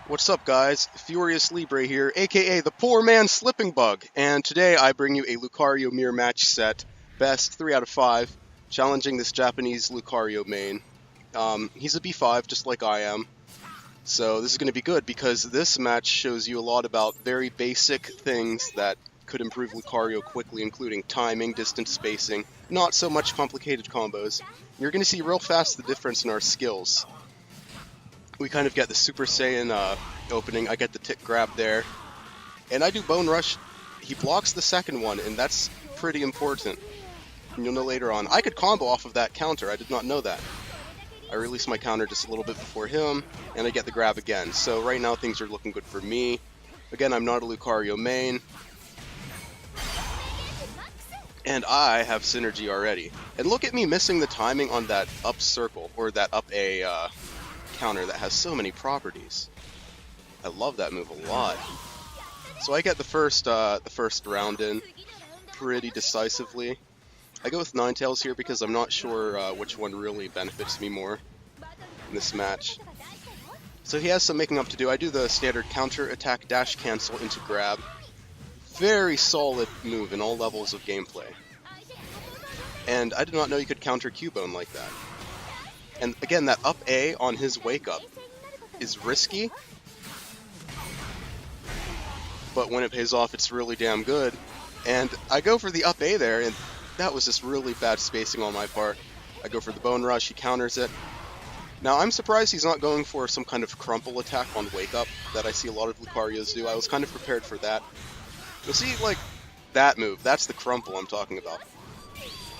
What's up, guys? FuriousLibre here, aka the Poor Man Slipping Bug, and today I bring you a Lucario mirror match set, best 3 out of 5, challenging this Japanese Lucario main. He's a B5, just like I am, so this is going to be good because this match shows you a lot about very basic things that could improve Lucario quickly, including timing, distance spacing, not so much complicated combos. You're going to see real fast the difference in our skills. We kind of get the Super Saiyan opening. I get the tick grab there. And I do Bone Rush. He blocks the second one, and that's pretty important. And you'll know later on. I could combo off of that counter. I did not know that. I release my counter just a little bit before him, and I get the grab again. So right now things are looking good for me. Again, I'm not a Lucario main. And I have synergy already. And look at me missing the timing on that up circle, or that up A counter that has so many properties. I love that move a lot. So I get the first round in pretty decisively. I go with Ninetales here because I'm not sure which one really benefits me more in this match. So he has some making up to do. I do the standard counter attack dash cancel into grab. Very solid move in all levels of gameplay. And I did not know you could counter Cubone like that. And again, that up A on his wake up is risky, but when it pays off, it's really damn good. And I go for the up A there, and that was just really bad spacing on my part. I go for the Bone Rush, he counters it. Now, I'm surprised he's not going for some kind of crumple attack on wake up that I see a lot of Lucarios do. I was kind of prepared for that. You'll see, like, that move. That's the crumple I'm talking about.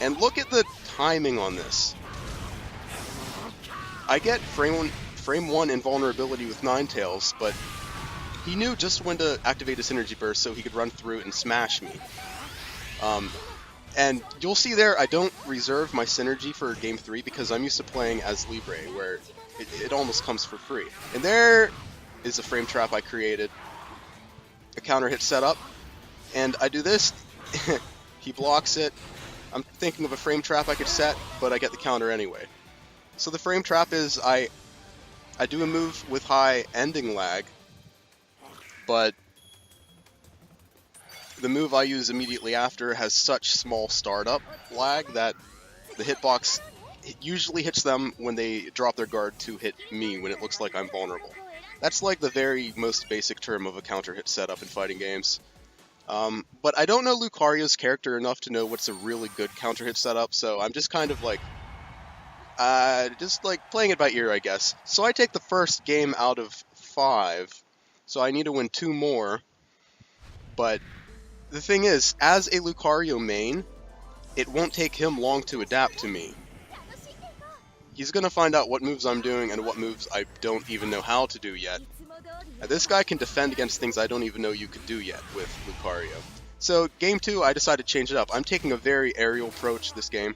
And look at the timing on this. I get frame 1 invulnerability with Ninetales, but he knew just when to activate his Synergy Burst so he could run through it and smash me. And you'll see there, I don't reserve my Synergy for Game 3 because I'm used to playing as Libre, where it almost comes for free. And there is a frame trap I created. A counter hit set up, and I do this, he blocks it. I'm thinking of a frame trap I could set, but I get the counter anyway. So the frame trap is I do a move with high ending lag, but the move I use immediately after has such small startup lag that the hitbox usually hits them when they drop their guard to hit me when it looks like I'm vulnerable. That's like the very most basic term of a counter hit setup in fighting games. But I don't know Lucario's character enough to know what's a really good counter hit setup, so I'm just kind of like playing it by ear, I guess. So I take the first game out of 5, so I need to win 2 more. But the thing is, as a Lucario main, it won't take him long to adapt to me. He's gonna find out what moves I'm doing and what moves I don't even know how to do yet. This guy can defend against things I don't even know you could do yet with Lucario. So game 2, I decided to change it up. I'm taking a very aerial approach this game.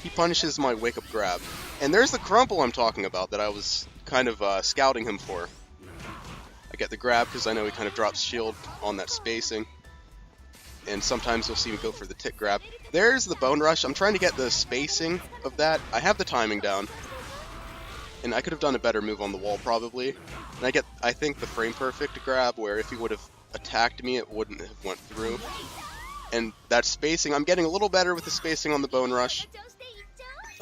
He punishes my wake-up grab. And there's the crumple I'm talking about that I was kind of scouting him for. I get the grab because I know he kind of drops shield on that spacing. And sometimes you'll see me go for the tick grab. There's the Bone Rush. I'm trying to get the spacing of that. I have the timing down. And I could have done a better move on the wall probably. And I get, I think, the frame perfect grab where if he would have attacked me, it wouldn't have went through. And that spacing, I'm getting a little better with the spacing on the Bone Rush.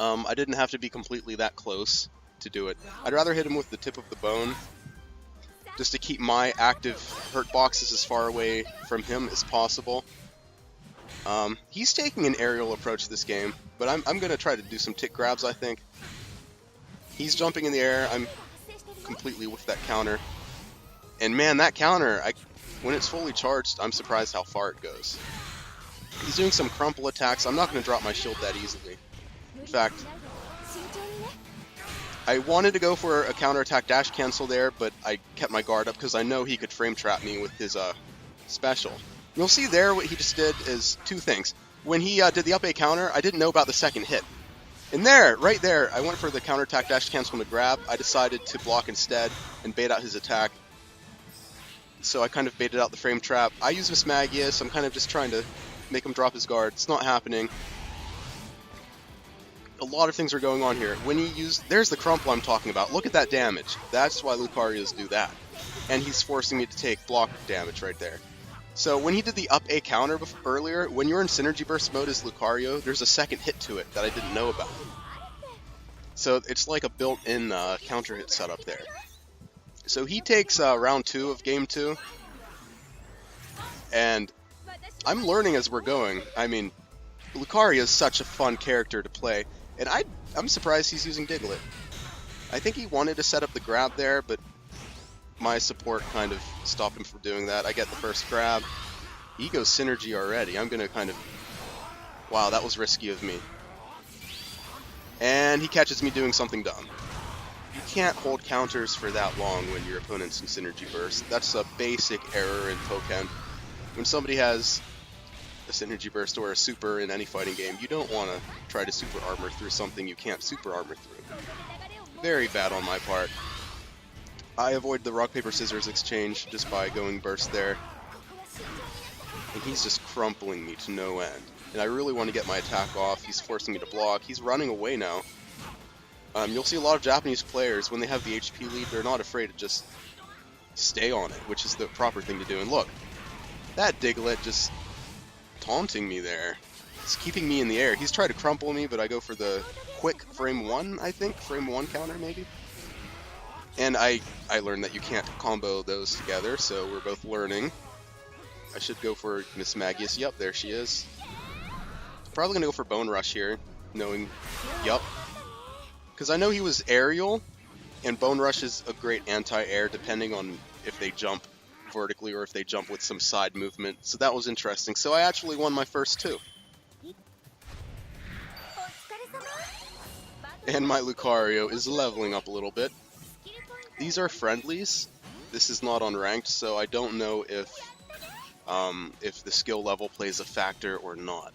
I didn't have to be completely that close to do it. I'd rather hit him with the tip of the bone, just to keep my active hurt boxes as far away from him as possible. He's taking an aerial approach this game, but I'm going to try to do some tick grabs, I think. He's jumping in the air, I'm completely with that counter. And man, that counter, when it's fully charged, I'm surprised how far it goes. He's doing some crumple attacks. I'm not going to drop my shield that easily. In fact, I wanted to go for a counterattack dash cancel there, but I kept my guard up because I know he could frame trap me with his special. You'll see there what he just did is 2 things. When he did the up A counter, I didn't know about the second hit. And there, right there, I went for the counterattack dash cancel and the grab. I decided to block instead and bait out his attack. So I kind of baited out the frame trap. I use Mismagius. I'm kind of just trying to make him drop his guard. It's not happening. A lot of things are going on here. When he used, there's the crumple I'm talking about. Look at that damage. That's why Lucarios do that. and he's forcing me to take block damage right there. So when he did the up A counter earlier, when you're in Synergy Burst mode as Lucario, there's a second hit to it that I didn't know about. So it's like a built-in counter hit setup there. So he takes round 2 of game 2, and I'm learning as we're going. I mean, Lucario is such a fun character to play, and I'm surprised he's using Diglett. I think he wanted to set up the grab there, but my support kind of stopped him from doing that. I get the first grab. He goes Synergy already. I'm going to kind of... Wow, that was risky of me. And he catches me doing something dumb. You can't hold counters for that long when your opponent's in Synergy Burst. That's a basic error in Pokken. When somebody has a Synergy Burst or a Super in any fighting game, you don't want to try to Super Armor through something you can't Super Armor through. Very bad on my part. I avoid the rock, paper, scissors exchange just by going burst there. And he's just crumpling me to no end. And I really want to get my attack off. He's forcing me to block. He's running away now. You'll see a lot of Japanese players, when they have the HP lead, they're not afraid to just stay on it, which is the proper thing to do. And look, that Diglett just taunting me there. It's keeping me in the air. He's trying to crumple me, but I go for the quick frame 1, I think. Frame 1 counter, maybe? And I learned that you can't combo those together, so we're both learning. I should go for Miss Magius. Yup, there she is. Probably gonna go for Bone Rush here, knowing... Yup. Because I know he was aerial, and Bone Rush is a great anti-air depending on if they jump vertically or if they jump with some side movement. So that was interesting. So I actually won my first 2. And my Lucario is leveling up a little bit. These are friendlies. This is not on ranked, so I don't know if the skill level plays a factor or not.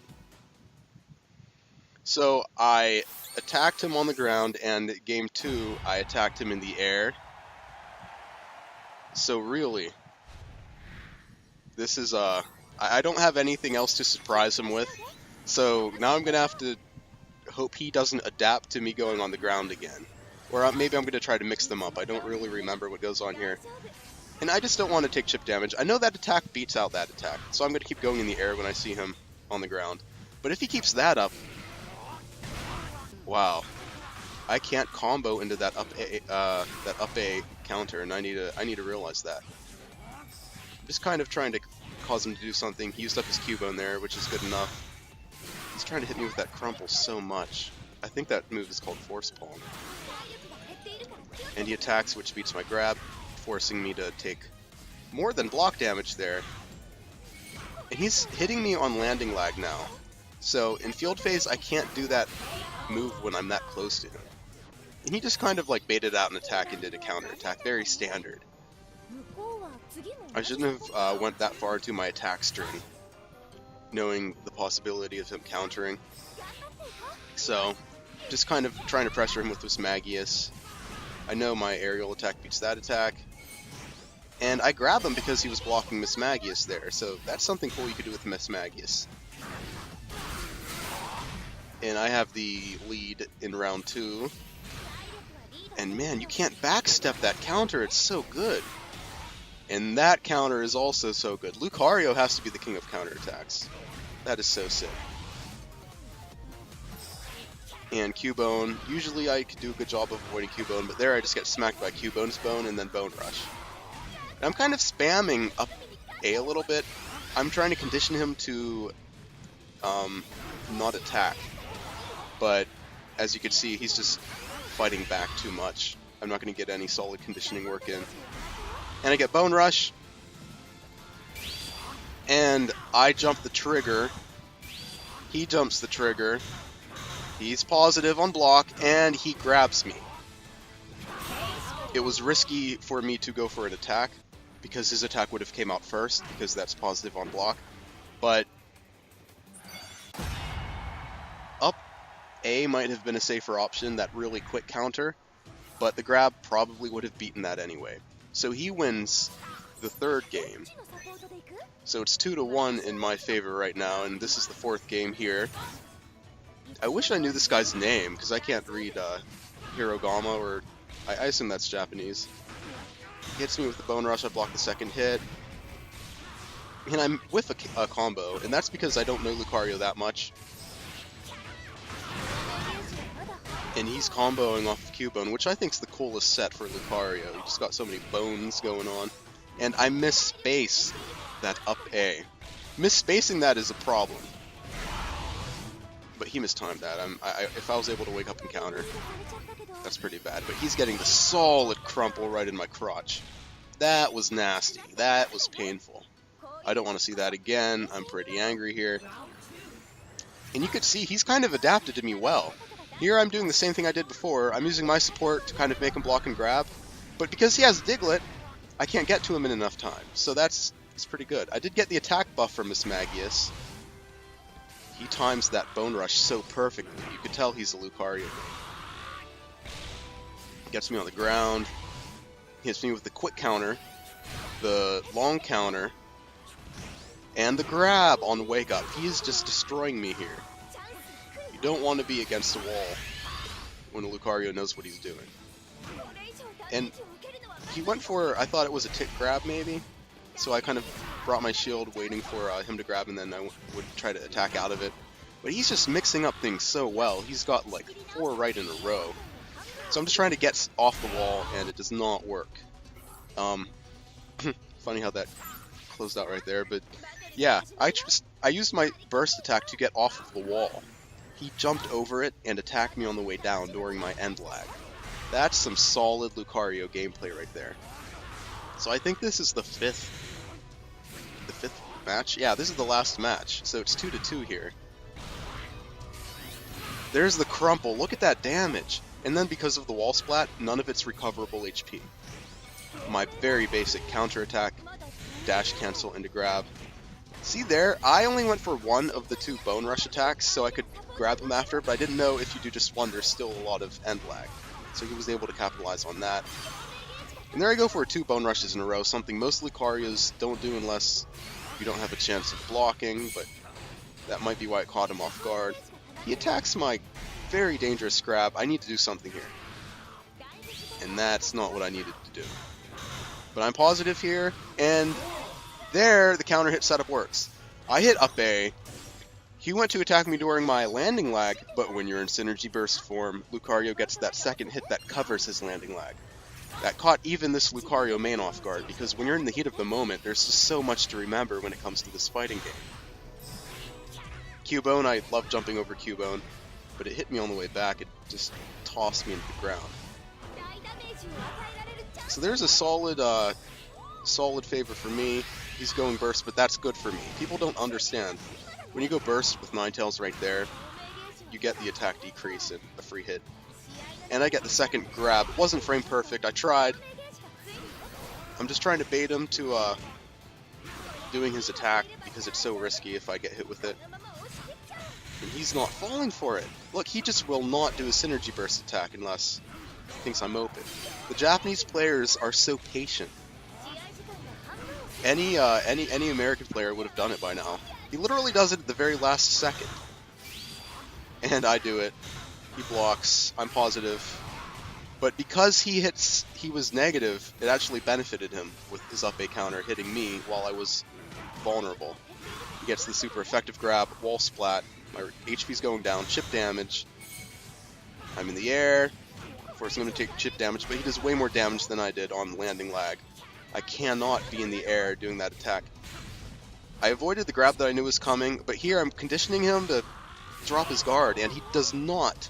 So I attacked him on the ground, and game 2 I attacked him in the air. So really, this is I don't have anything else to surprise him with. So now I'm gonna have to hope he doesn't adapt to me going on the ground again. Or maybe I'm going to try to mix them up. I don't really remember what goes on here. And I just don't want to take chip damage. I know that attack beats out that attack, so I'm going to keep going in the air when I see him on the ground. But if he keeps that up... Wow. I can't combo into that up A counter, and I need to realize that. I'm just kind of trying to cause him to do something. He used up his Cubone there, which is good enough. He's trying to hit me with that crumple so much. I think that move is called Force Palm. And he attacks, which beats my grab, forcing me to take more than block damage there. And he's hitting me on landing lag now. So in field phase, I can't do that move when I'm that close to him. And he just kind of like baited out an attack and did a counter attack. Very standard. I shouldn't have went that far into my attack string, knowing the possibility of him countering. So, just kind of trying to pressure him with this Magius. I know my aerial attack beats that attack. And I grab him because he was blocking Miss Magius there, so that's something cool you could do with Miss Magius. And I have the lead in round 2. And man, you can't backstep that counter, it's so good. And that counter is also so good. Lucario has to be the king of counterattacks. That is so sick. And Cubone, usually I could do a good job of avoiding Cubone, but there I just get smacked by Cubone's Bone and then Bone Rush. And I'm kind of spamming up A a little bit. I'm trying to condition him to not attack. But as you can see, he's just fighting back too much. I'm not going to get any solid conditioning work in. And I get Bone Rush. And I jump the trigger. He jumps the trigger. He's positive on block, and he grabs me. It was risky for me to go for an attack, because his attack would have came out first, because that's positive on block. But up A might have been a safer option, that really quick counter, but the grab probably would have beaten that anyway. So he wins the third game. So it's 2-1 in my favor right now, and this is the fourth game here. I wish I knew this guy's name, because I can't read Hirogama, or I assume that's Japanese. He hits me with the Bone Rush, I block the second hit. And I'm with a combo, and that's because I don't know Lucario that much. And he's comboing off of Cubone, which I think is the coolest set for Lucario. He just got so many bones going on. And I misspace that up A. Misspacing that is a problem. But he mistimed that. If I was able to wake up and counter, that's pretty bad. But he's getting the solid crumple right in my crotch. That was nasty. That was painful. I don't want to see that again. I'm pretty angry here. And you could see he's kind of adapted to me well. Here I'm doing the same thing I did before. I'm using my support to kind of make him block and grab. But because he has Diglett, I can't get to him in enough time. So it's pretty good. I did get the attack buff from Mismagius. He times that Bone Rush so perfectly. You could tell he's a Lucario. Gets me on the ground. Hits me with the quick counter, the long counter, and the grab on the wake up. He is just destroying me here. You don't want to be against the wall when a Lucario knows what he's doing. And he went for, I thought it was a tick grab maybe, so I kind of brought my shield waiting for him to grab, and then I would try to attack out of it. But he's just mixing up things so well. He's got like 4 right in a row. So I'm just trying to get off the wall, and it does not work. Funny how that closed out right there, but yeah, I used my burst attack to get off of the wall. He jumped over it and attacked me on the way down during my end lag. That's some solid Lucario gameplay right there. So I think this is the fifth match? Yeah, this is the last match, so it's 2-2 here. There's the crumple, look at that damage! And then because of the wall splat, none of it's recoverable HP. My very basic counter attack, dash cancel into grab. See there, I only went for one of the 2 Bone Rush attacks, so I could grab him after, but I didn't know if you do just one, there's still a lot of end lag. So he was able to capitalize on that. And there I go for 2 Bone Rushes in a row, something most Lucarios don't do unless you don't have a chance of blocking, but that might be why it caught him off guard. He attacks my very dangerous grab. I need to do something here. And that's not what I needed to do. But I'm positive here, and there the counter hit setup works. I hit up A. He went to attack me during my landing lag, but when you're in Synergy Burst form, Lucario gets that second hit that covers his landing lag. That caught even this Lucario main off guard, because when you're in the heat of the moment, there's just so much to remember when it comes to this fighting game. Cubone, I love jumping over Cubone, but it hit me on the way back. It just tossed me into the ground. So there's a solid favor for me. He's going burst, but that's good for me. People don't understand. When you go burst with Ninetales right there, you get the attack decrease and a free hit. And I get the second grab. It wasn't frame perfect. I tried. I'm just trying to bait him to doing his attack because it's so risky if I get hit with it. And he's not falling for it. Look, he just will not do a Synergy Burst attack unless he thinks I'm open. The Japanese players are so patient. Any American player would have done it by now. He literally does it at the very last second. And I do it. He blocks. I'm positive. But because he was negative, it actually benefited him with his up A counter hitting me while I was vulnerable. He gets the super effective grab, wall splat, my HP's going down, chip damage. I'm in the air. Of course I'm going to take chip damage, but he does way more damage than I did on landing lag. I cannot be in the air doing that attack. I avoided the grab that I knew was coming, but here I'm conditioning him to drop his guard, and he does not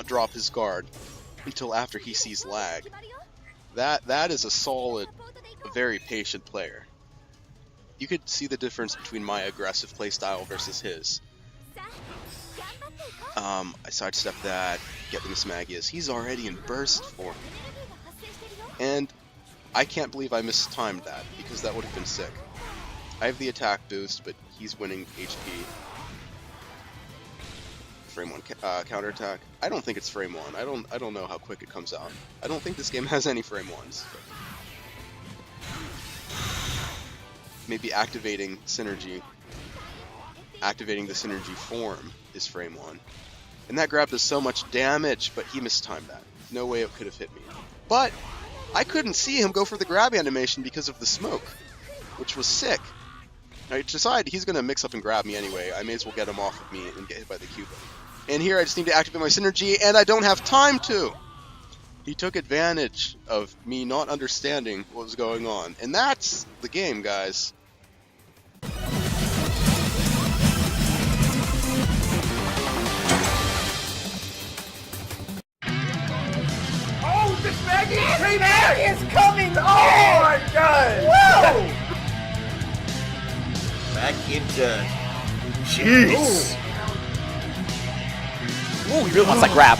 drop his guard until after he sees lag. That is a solid, a very patient player. You could see the difference between my aggressive playstyle versus his. I sidestep that, get the Mismagius. He's already in burst form. And I can't believe I mistimed that, because that would have been sick. I have the attack boost, but he's winning HP. Frame 1 counterattack. I don't think it's frame 1. I don't know how quick it comes out. I don't think this game has any frame 1s. Maybe activating synergy. Activating the synergy form is frame 1. And that grab does so much damage, but he mistimed that. No way it could have hit me. But I couldn't see him go for the grab animation because of the smoke, which was sick. I decided he's going to mix up and grab me anyway. I may as well get him off of me and get hit by the Cuba. And here I just need to activate my synergy, and I don't have time to! He took advantage of me not understanding what was going on. And that's the game, guys. Oh, the Maggie is coming! Oh my god! Whoa! Back into... Jeez! Ooh, he really wants that grab.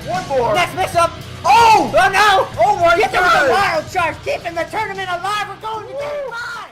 One more! Next mix-up! Oh! Oh no! Oh my Get god! them with the wild charge, keeping the tournament alive. We're going to game 5.